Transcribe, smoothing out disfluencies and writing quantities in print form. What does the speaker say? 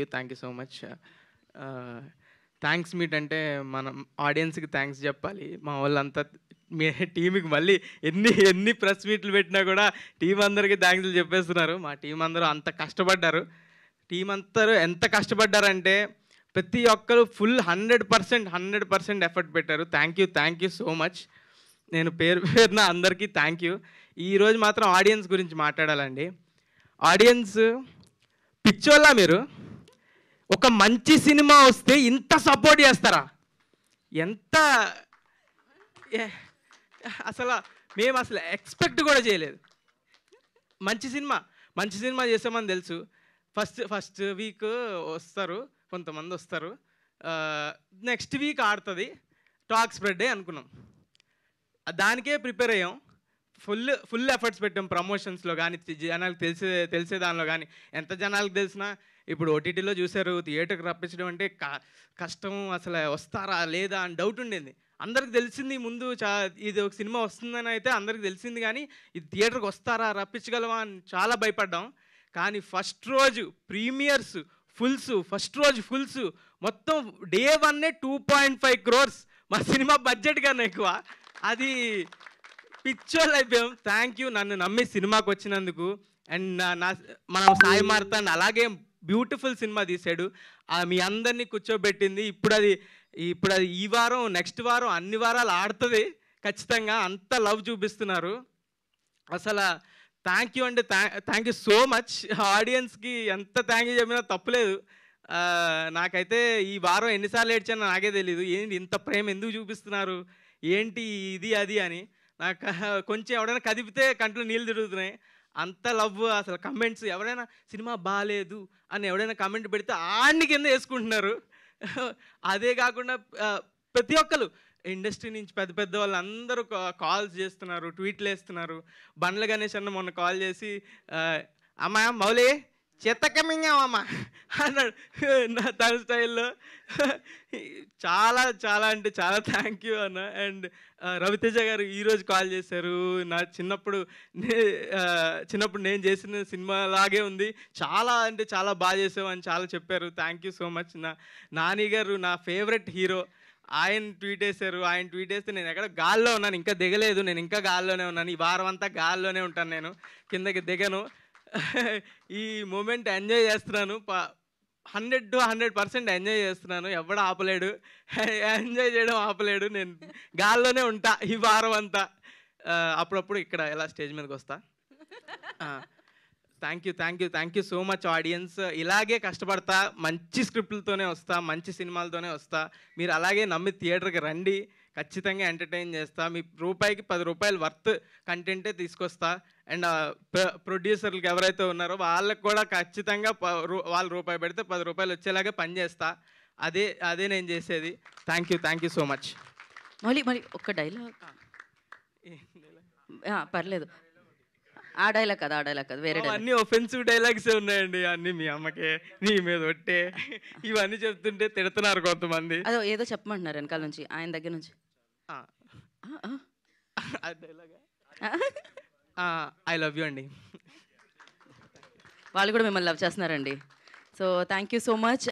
Thank you so much. Thanks meet అంటే మనం ఆడియన్స్కి థ్యాంక్స్ చెప్పాలి. మా వాళ్ళంతా మీ టీంకి మళ్ళీ ఎన్ని ఎన్ని ప్రెస్ మీట్లు పెట్టినా కూడా టీం అందరికీ థ్యాంక్స్లు చెప్పేస్తున్నారు. మా టీం అందరూ అంత కష్టపడ్డారు. టీం అందరూ ఎంత కష్టపడ్డారంటే ప్రతి ఒక్కరు ఫుల్ 100% ఎఫర్ట్ పెట్టారు. Thank you so much. నేను పేరు పేరున అందరికీ థ్యాంక్ యూ. ఈరోజు మాత్రం ఆడియన్స్ గురించి మాట్లాడాలండి. ఆడియన్స్ పిచ్చోళ్ళ మీరు ఒక మంచి సినిమా వస్తే ఇంత సపోర్ట్ చేస్తారా? ఎంత మేము అసలు ఎక్స్పెక్ట్ కూడా చేయలేదు. మంచి సినిమా చేసామని తెలుసు. ఫస్ట్ వీక్ వస్తారు, కొంతమంది వస్తారు, నెక్స్ట్ వీక్ ఆడుతుంది, టాక్ స్ప్రెడ్ అనుకున్నాం. దానికే ప్రిపేర్ అయ్యాం. ఫుల్ ఎఫర్ట్స్ పెట్టాం ప్రమోషన్స్లో కానీ, జనాలకు తెలిసే దానిలో కానీ. ఎంత జనాలకు తెలిసినా ఇప్పుడు ఓటీటీలో చూశారు, థియేటర్కి రప్పించడం అంటే కష్టం. అసలు వస్తారా లేదా అని డౌట్ ఉండేది. అందరికి తెలిసింది ముందు ఇది ఒక సినిమా వస్తుందని అయితే అందరికి తెలిసింది, కానీ ఇది థియేటర్కి వస్తారా, రప్పించగలవా అని చాలా భయపడ్డాం. కానీ ఫస్ట్ రోజు ప్రీమియర్స్ ఫుల్స్ మొత్తం డే 1 2.5 crores మా సినిమా బడ్జెట్ కన్నా ఎక్కువ. అది పిక్చర్లు అయిపోయాం. థ్యాంక్ యూ నన్ను నమ్మి సినిమాకి వచ్చినందుకు. అండ్ మనం సాయి మార్తాండ్ అలాగే బ్యూటిఫుల్ సినిమా తీశాడు. మీ అందరినీ కూర్చోబెట్టింది. ఇప్పుడు అది ఈ వారం నెక్స్ట్ వారం అన్ని వారాలు ఆడుతుంది ఖచ్చితంగా. అంత లవ్ చూపిస్తున్నారు. అసలు థ్యాంక్ యూ అంటే థ్యాంక్ యూ సో మచ్. ఆడియన్స్కి ఎంత థ్యాంక్ యూ చెప్పినా తప్పులేదు. నాకైతే ఈ వారం ఎన్నిసార్లు ఏడ్చానో నాకే తెలీదు. ఏంటి ఇంత ప్రేమ ఎందుకు చూపిస్తున్నారు, ఏంటి ఇది అది అని. నాకు కొంచెం ఎవడైనా కదిపితే కంట్లో నీళ్ళు తిరుగుతున్నాయి. అంత లవ్. అసలు కమెంట్స్ ఎవరైనా సినిమా బాగాలేదు అని ఎవడైనా కమెంట్ పెడితే ఆడిని కింద వేసుకుంటున్నారు. అదే కాకుండా ప్రతి ఒక్కరు ఇండస్ట్రీ నుంచి పెద్ద వాళ్ళు అందరూ కాల్స్ చేస్తున్నారు, ట్వీట్లు వేస్తున్నారు. బండ్ల గణేష్ అన్న మొన్న కాల్ చేసి అమ్మా మౌలి చెత్తకమింగామమ్మా అన్నాడు నా తన స్టైల్లో. చాలా అంటే చాలా థ్యాంక్ యూ అన్న. అండ్ రవితేజ గారు ఈరోజు కాల్ చేశారు. నా చిన్నప్పుడు నేను చేసిన సినిమా లాగే ఉంది, చాలా అంటే చాలా బాగా చేసావు అని చాలా చెప్పారు. Thank you so much. Nani గారు నా ఫేవరెట్ హీరో, ఆయన ట్వీట్ వేశారు. ఆయన ట్వీట్ వేస్తే నేను ఎక్కడ గాల్లో ఉన్నాను, ఇంకా దిగలేదు. నేను ఇంకా గాల్లోనే ఉన్నాను. ఈ వారం అంతా గాల్లోనే ఉంటాను, నేను కిందకి దిగను. ఈ మూమెంట్ ఎంజాయ్ చేస్తున్నాను. 100% ఎంజాయ్ చేస్తున్నాను. ఎవడు ఆపలేడు, ఎంజాయ్ చేయడం ఆపలేడు. నేను గాల్లోనే ఉంటా ఈ వారం అంతా. అప్పుడప్పుడు ఇక్కడ ఎలా స్టేజ్ మీదకి వస్తా. Thank you so much audience. ఇలాగే కష్టపడతా, మంచి స్క్రిప్ట్లతోనే వస్తా, మంచి సినిమాలతోనే వస్తా. మీరు అలాగే నమ్మి థియేటర్కి రండి, ఖచ్చితంగా ఎంటర్టైన్ చేస్తా. మీ రూపాయికి 10 రూపాయలు వర్త్ కంటెంటే తీసుకొస్తా. అండ్ ప్రొడ్యూసర్లకు ఎవరైతే ఉన్నారో వాళ్ళకి కూడా ఖచ్చితంగా వాళ్ళు రూపాయి పెడితే 10 రూపాయలు వచ్చేలాగా పనిచేస్తా. అదే నేను చేసేది. Thank you so much. మళ్ళీ ఒక్క డైలాగ్ పర్లేదు. ఆ డైలాగ్ కాదు, వేరే అన్ని ఒఫెన్సివ్ డైలాగ్సే ఉన్నాయండి. అన్ని మీ అమ్మకే, నీ మీద ఒట్టే, ఇవన్నీ చెప్తుంటే తిడుతున్నారు కొంతమంది. అదో ఏదో చెప్పమంటున్నారు వెనకాల నుంచి, ఆయన దగ్గర నుంచి. ఐ లవ్ యూ అండి. వాళ్ళు కూడా మిమ్మల్ని లవ్ చేస్తున్నారండి. So thank you so much.